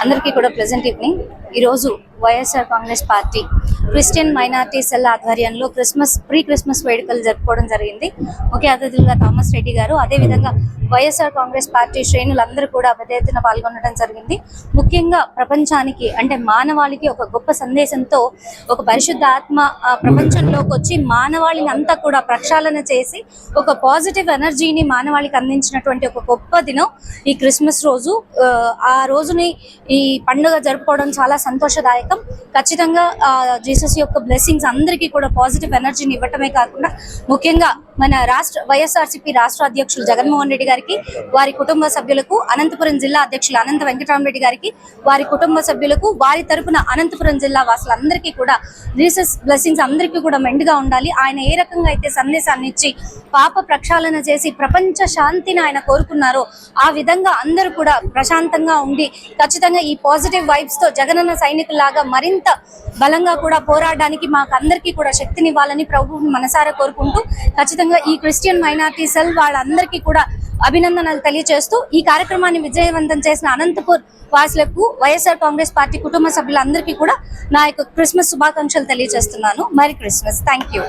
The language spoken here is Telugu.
అందరికీ కూడా ప్లెజెంట్ ఈవినింగ్. ఈరోజు YSR Congress party Christian minority cell ఆధ్వర్యంలో ప్రీ క్రిస్మస్ వేడుకలు జరుపుకోవడం జరిగింది. ముఖ్య అతిథులుగా థామస్ రెడ్డి గారు, అదేవిధంగా వైఎస్ఆర్ కాంగ్రెస్ పార్టీ శ్రేణులందరూ కూడా పెద్ద ఎత్తున పాల్గొనడం జరిగింది. ముఖ్యంగా ప్రపంచానికి అంటే మానవాళికి ఒక గొప్ప సందేశంతో ఒక పరిశుద్ధ ఆత్మ ప్రపంచంలోకి వచ్చి మానవాళిని అంతా కూడా ప్రక్షాళన చేసి ఒక పాజిటివ్ ఎనర్జీని మానవాళికి అందించినటువంటి ఒక గొప్ప దినం ఈ క్రిస్మస్ రోజు. ఆ రోజుని ఈ పండుగ జరుపుకోవడం చాలా సంతోషదాయకం. ఖచ్చితంగా జీసస్ యొక్క బ్లెస్సింగ్స్ అందరికీ కూడా పాజిటివ్ ఎనర్జీని ఇవ్వటమే కాకుండా ముఖ్యంగా మన వైఎస్ఆర్సీపీ రాష్ట్ర అధ్యక్షులు జగన్మోహన్ రెడ్డి గారికి, వారి కుటుంబ సభ్యులకు, అనంతపురం జిల్లా అధ్యక్షులు అనంత వెంకటరామరెడ్డి గారికి, వారి కుటుంబ సభ్యులకు, వారి తరపున అనంతపురం జిల్లా వాసులందరికీ కూడా జీసస్ బ్లెస్సింగ్స్ అందరికీ కూడా మెండుగా ఉండాలి. ఆయన ఏ రకంగా అయితే సందేశాన్ని ఇచ్చి పాప ప్రక్షాళన చేసి ప్రపంచ శాంతిని ఆయన కోరుకున్నారో ఆ విధంగా అందరూ కూడా ప్రశాంతంగా ఉండి ఖచ్చితంగా ఈ పాజిటివ్ వైబ్స్ తో జగనన్న సైనికుల్లాగా మరింత బలంగా కూడా పోరాడడానికి మాకు అందరికీ కూడా శక్తినివ్వాలని ప్రభువుని మనసారా కోరుకుంటూ ఖచ్చితంగా ఈ క్రిస్టియన్ మైనార్టీ సెల్ వాళ్ళందరికీ కూడా అభినందనలు తెలియజేస్తూ ఈ కార్యక్రమాన్ని విజయవంతం చేసిన అనంతపూర్ వాసులకు, వైఎస్ఆర్ కాంగ్రెస్ పార్టీ కుటుంబ సభ్యులందరికీ కూడా నా యొక్క క్రిస్మస్ శుభాకాంక్షలు తెలియజేస్తున్నాను. మరి క్రిస్మస్. Thank you.